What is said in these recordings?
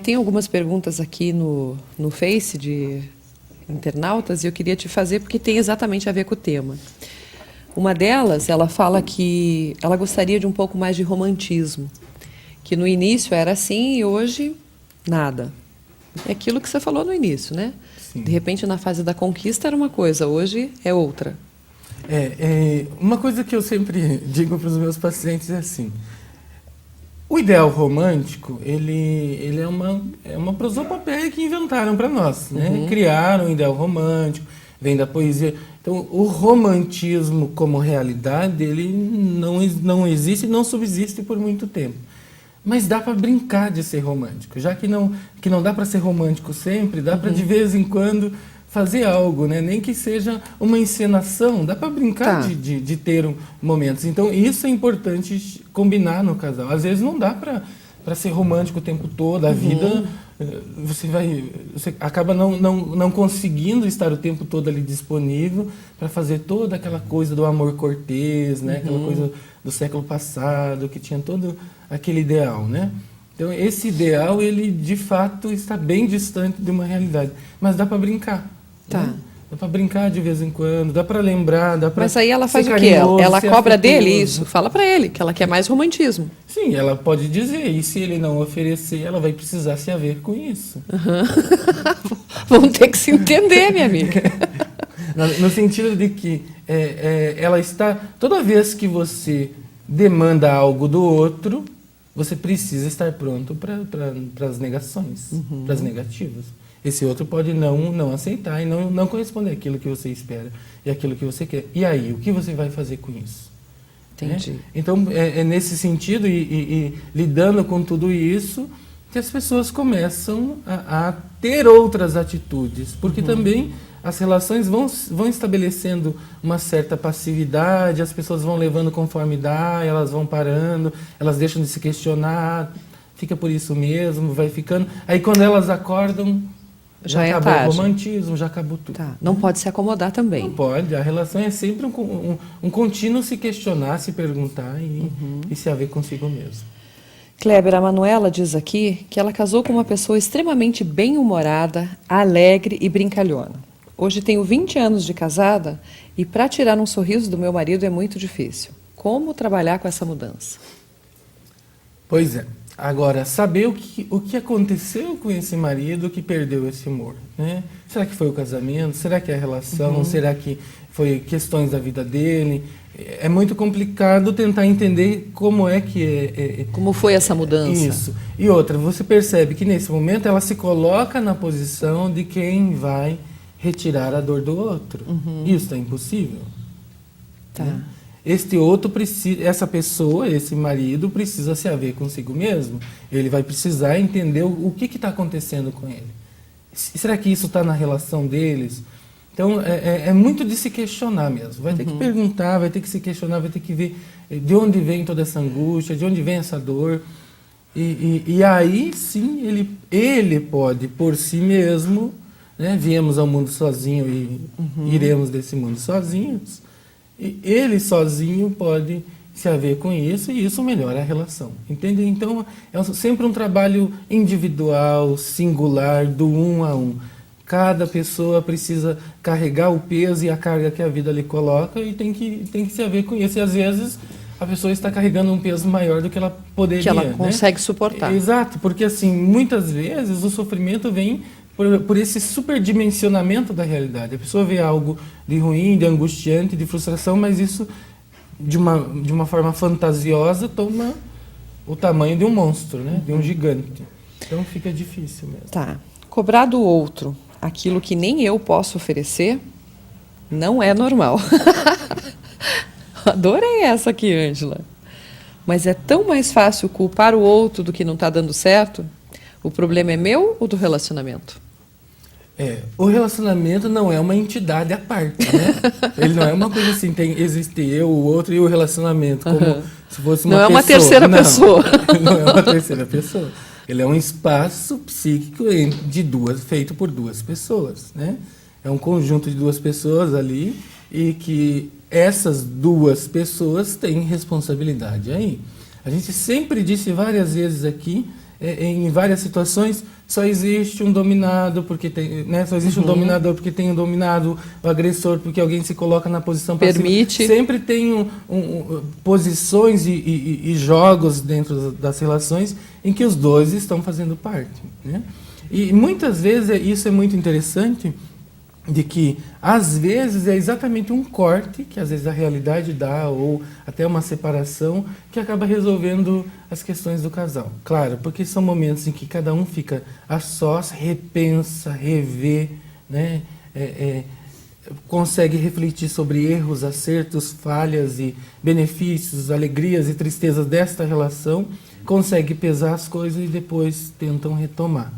Tem algumas perguntas aqui no Face de internautas e eu queria te fazer porque tem exatamente a ver com o tema. Uma delas, ela fala que ela gostaria de um pouco mais de romantismo, que no início era assim e hoje nada. É aquilo que você falou no início, né? Sim. De repente, na fase da conquista era uma coisa, hoje é outra. Uma coisa que eu sempre digo para os meus pacientes é assim: o ideal romântico, ele é uma prosopopeia que inventaram para nós, né? Criaram o ideal romântico, vem da poesia. Então, o romantismo como realidade, ele não existe e não subsiste por muito tempo. Mas dá para brincar de ser romântico, já que não dá para ser romântico sempre, dá para de vez em quando fazer algo, né? Nem que seja uma encenação, dá para brincar de ter momentos. Então, isso é importante combinar no casal. Às vezes não dá para ser romântico o tempo todo, a vida você acaba não conseguindo estar o tempo todo ali disponível para fazer toda aquela coisa do amor cortês, né? Aquela coisa do século passado, que tinha todo aquele ideal, né? Então, esse ideal, ele de fato está bem distante de uma realidade, mas dá para brincar. Né? Dá para brincar de vez em quando, dá para lembrar, dá para. Mas aí ela faz o quê? Ela cobra dele isso? Fala para ele que ela quer mais romantismo. Sim, ela pode dizer, e se ele não oferecer, ela vai precisar se haver com isso. Vamos ter que se entender, minha amiga. No sentido de que ela está... Toda vez que você demanda algo do outro, você precisa estar pronto para as negações, para as negativas. Esse outro pode não aceitar e não corresponder àquilo que você espera e àquilo que você quer. E aí, o que você vai fazer com isso? Entendi. Então, é nesse sentido e lidando com tudo isso que as pessoas começam a ter outras atitudes, porque também as relações vão estabelecendo uma certa passividade, as pessoas vão levando conforme dá, elas vão parando, elas deixam de se questionar, fica por isso mesmo, vai ficando. Aí quando elas acordam, já acabou o romantismo, já acabou tudo. Não pode se acomodar também. Não pode, a relação é sempre um contínuo se questionar, se perguntar e se haver consigo mesmo. Kleber, a Manuela diz aqui que ela casou com uma pessoa extremamente bem-humorada, alegre e brincalhona. Hoje tenho 20 anos de casada e para tirar um sorriso do meu marido é muito difícil. Como trabalhar com essa mudança? Pois é. Agora, saber o que aconteceu com esse marido que perdeu esse humor, né? Será que foi o casamento? Será que é a relação? Será que foi questões da vida dele? É muito complicado tentar entender como é que como foi essa mudança? Isso. E outra, você percebe que nesse momento ela se coloca na posição de quem vai retirar a dor do outro. Isso é impossível. Né? Este outro precisa, essa pessoa, esse marido, precisa se haver consigo mesmo. Ele vai precisar entender o que está acontecendo com ele. Será que isso está na relação deles? Então, é muito de se questionar mesmo. Vai ter que perguntar, vai ter que se questionar, vai ter que ver de onde vem toda essa angústia, de onde vem essa dor. E aí, sim, ele pode, por si mesmo, né, viemos ao mundo sozinho e iremos desse mundo sozinhos. E ele sozinho pode se haver com isso e isso melhora a relação, entende? Então, é sempre um trabalho individual, singular, do um a um. Cada pessoa precisa carregar o peso e a carga que a vida lhe coloca e tem que se haver com isso. E, às vezes, a pessoa está carregando um peso maior do que ela poderia. Que ela consegue suportar. Exato, porque, assim, muitas vezes o sofrimento vem por esse superdimensionamento da realidade. A pessoa vê algo de ruim, de angustiante, de frustração, mas isso, de uma forma fantasiosa, toma o tamanho de um monstro, né? De um gigante. Então fica difícil mesmo. Cobrar do outro aquilo que nem eu posso oferecer não é normal. Adorei essa aqui, Ângela. Mas é tão mais fácil culpar o outro do que não está dando certo? O problema é meu ou do relacionamento? O relacionamento não é uma entidade à parte, né? Ele não é uma coisa assim, existe eu, o outro e o relacionamento, como se fosse uma pessoa. Não é uma terceira pessoa. Não é uma terceira pessoa. Ele é um espaço psíquico feito por duas pessoas, né? É um conjunto de duas pessoas ali e que essas duas pessoas têm responsabilidade aí. A gente sempre disse várias vezes aqui em várias situações, só existe um dominado porque tem, né? Só existe um dominador porque tem um dominado, o agressor porque alguém se coloca na posição passiva. Permite. Sempre tem posições e jogos dentro das relações em que os dois estão fazendo parte, né? E muitas vezes isso é muito interessante, de que às vezes é exatamente um corte que às vezes a realidade dá, ou até uma separação, que acaba resolvendo as questões do casal. Claro, porque são momentos em que cada um fica a sós, repensa, revê, né? Consegue refletir sobre erros, acertos, falhas e benefícios, alegrias e tristezas desta relação, consegue pesar as coisas e depois tentam retomar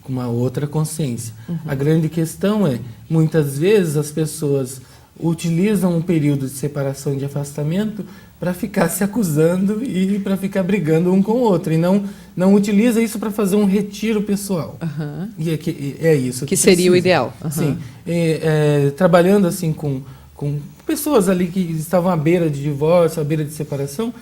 com uma outra consciência. A grande questão é, muitas vezes as pessoas utilizam um período de separação e de afastamento para ficar se acusando e para ficar brigando um com o outro, e não utiliza isso para fazer um retiro pessoal. E é isso que seria o ideal. Sim. Trabalhando assim com pessoas ali que estavam à beira de divórcio, à beira de separação,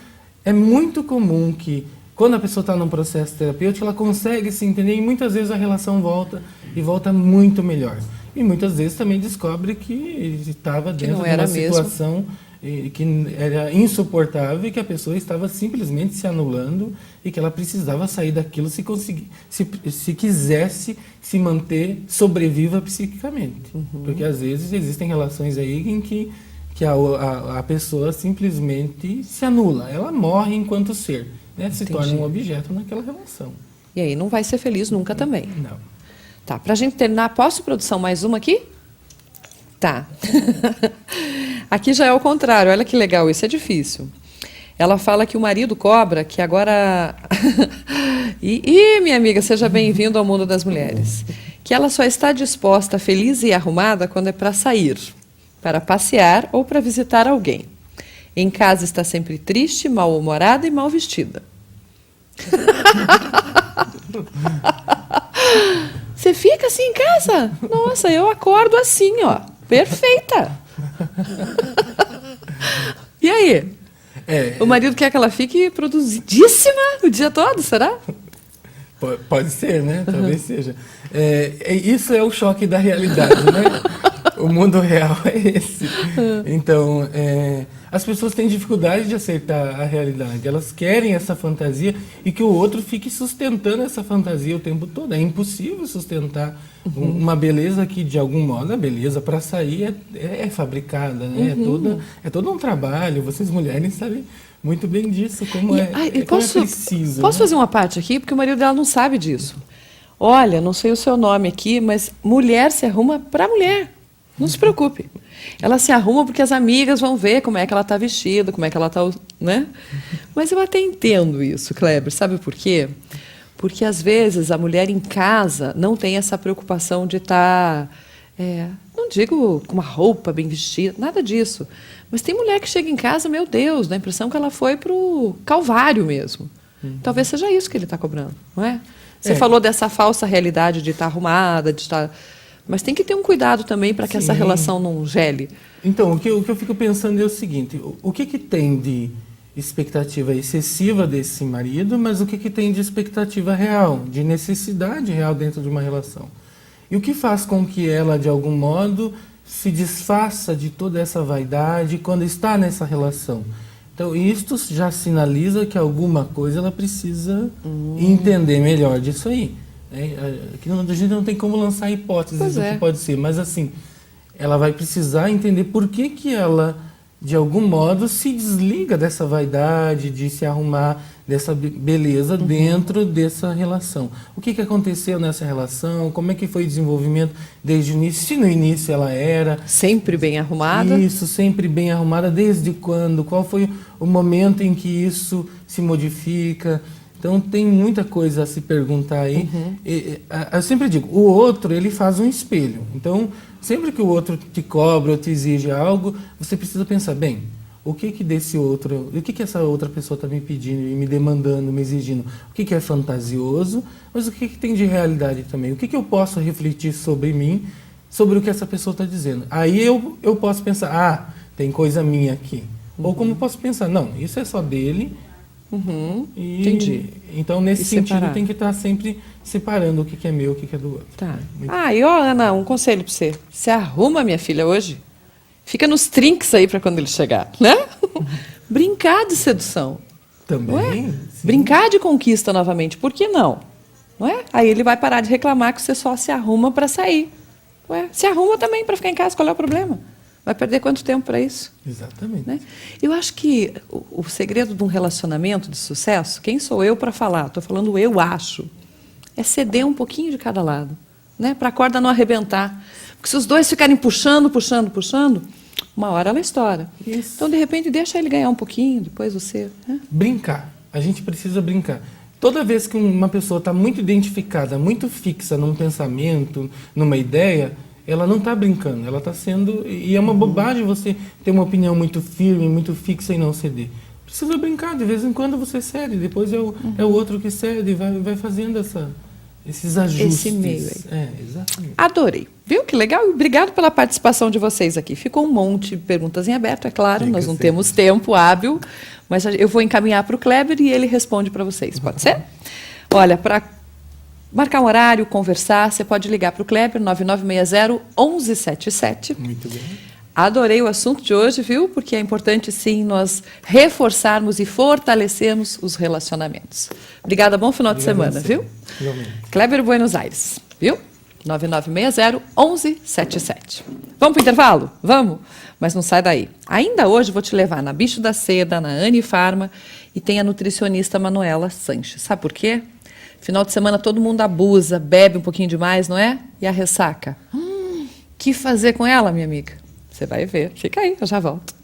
é muito comum que quando a pessoa está num processo terapêutico, ela consegue se entender e muitas vezes a relação volta e volta muito melhor. E muitas vezes também descobre que estava dentro de uma situação que era insuportável e que a pessoa estava simplesmente se anulando e que ela precisava sair daquilo se quisesse se manter sobreviva psiquicamente. Porque às vezes existem relações aí em que a pessoa simplesmente se anula, ela morre enquanto ser. Né, se torna um objeto naquela relação. E aí não vai ser feliz nunca também. Não. Tá, pra gente terminar, posso, produção, mais uma aqui? Tá. Aqui já é o contrário, olha que legal, isso é difícil. Ela fala que o marido cobra, que agora... minha amiga, seja bem-vindo ao mundo das mulheres. Que ela só está disposta, feliz e arrumada quando é para sair, para passear ou para visitar alguém. Em casa está sempre triste, mal-humorada e mal vestida. Você fica assim em casa? Nossa, eu acordo assim, ó. Perfeita. E aí? O marido quer que ela fique produzidíssima o dia todo, será? Pode ser, né? Talvez seja. Isso é o choque da realidade, né? O mundo real é esse. Então, as pessoas têm dificuldade de aceitar a realidade. Elas querem essa fantasia e que o outro fique sustentando essa fantasia o tempo todo. É impossível sustentar uma beleza que, de algum modo, a beleza para sair é fabricada, né? É todo um trabalho. Vocês mulheres sabem muito bem disso, como é preciso. Posso fazer uma parte aqui? Porque o marido dela não sabe disso. Olha, não sei o seu nome aqui, mas mulher se arruma para mulher. Não se preocupe. Ela se arruma porque as amigas vão ver como é que ela está vestida, como é que ela está, né? Mas eu até entendo isso, Kleber. Sabe por quê? Porque, às vezes, a mulher em casa não tem essa preocupação de estar... não digo com uma roupa bem vestida, nada disso. Mas tem mulher que chega em casa, meu Deus, dá a impressão que ela foi para o Calvário mesmo. Talvez seja isso que ele está cobrando, não é? Você falou dessa falsa realidade de estar arrumada, de estar... Mas tem que ter um cuidado também para que essa relação não gele. Então, o que eu fico pensando é o seguinte, o que tem de expectativa excessiva desse marido, mas o que tem de expectativa real, de necessidade real dentro de uma relação? E o que faz com que ela, de algum modo, se desfaça de toda essa vaidade quando está nessa relação? Então, isto já sinaliza que alguma coisa ela precisa entender melhor disso aí. Aqui a gente não tem como lançar hipóteses do que pode ser, mas assim, ela vai precisar entender por que ela, de algum modo, se desliga dessa vaidade, de se arrumar, dessa beleza dentro dessa relação. O que aconteceu nessa relação, como é que foi o desenvolvimento desde o início, se no início ela era... Sempre bem arrumada? Isso, sempre bem arrumada, desde quando, qual foi o momento em que isso se modifica... Então, tem muita coisa a se perguntar aí. Eu sempre digo, o outro, ele faz um espelho. Então, sempre que o outro te cobra ou te exige algo, você precisa pensar, bem, o que desse outro, o que essa outra pessoa está me pedindo, me demandando, me exigindo? O que é fantasioso, mas o que tem de realidade também? O que eu posso refletir sobre mim, sobre o que essa pessoa está dizendo? Aí eu posso pensar, tem coisa minha aqui. Ou como posso pensar, não, isso é só dele, Entendi. Então, nesse E sentido, separar. tem que estar sempre separando o que é meu, o que é do outro. Tá. Muito- E ó, Ana, um conselho para você. Você arruma, minha filha, hoje. Fica nos trinques aí para quando ele chegar, né? Brincar de sedução. Não é? Também. sim. Brincar de conquista novamente. Por que não? Não é? Aí ele vai parar de reclamar que você só se arruma para sair. Ué, se arruma também para ficar em casa. Qual é o problema? Vai perder quanto tempo para isso? Exatamente. Né? Eu acho que o segredo de um relacionamento de sucesso, quem sou eu para falar? Estou falando eu acho. É ceder um pouquinho de cada lado, né? Para a corda não arrebentar. Porque se os dois ficarem puxando, uma hora ela estoura. Isso. Então, de repente, deixa ele ganhar um pouquinho, depois você... Né? Brincar. A gente precisa brincar. Toda vez que uma pessoa está muito identificada, muito fixa num pensamento, numa ideia, ela não está brincando, ela está sendo... E é uma bobagem você ter uma opinião muito firme, muito fixa e não ceder. Precisa brincar, de vez em quando você cede, depois é o outro que cede, vai fazendo esses ajustes. Esse meio aí. É, exatamente. Adorei. Viu que legal? Obrigado pela participação de vocês aqui. Ficou um monte de perguntas em aberto, é claro, Fica nós não sempre. temos tempo hábil, mas eu vou encaminhar para o Kleber e ele responde para vocês. Pode ser? Olha, para marcar um horário, conversar, você pode ligar para o Kleber, 9960-1177. Muito bem. Adorei o assunto de hoje, viu? Porque é importante, sim, nós reforçarmos e fortalecermos os relacionamentos. Obrigada, bom final de Obrigado a semana, você. viu? Igualmente. Kleber Buenos Aires, viu? 9960-1177. Vamos para o intervalo? Vamos? Mas não sai daí. Ainda hoje vou te levar na Bicho da Seda, na Anifarma, e tem a nutricionista Manuela Sanches. Sabe por quê? Final de semana todo mundo abusa, bebe um pouquinho demais, não é? E a ressaca? Que fazer com ela, minha amiga? Você vai ver. Fica aí, eu já volto.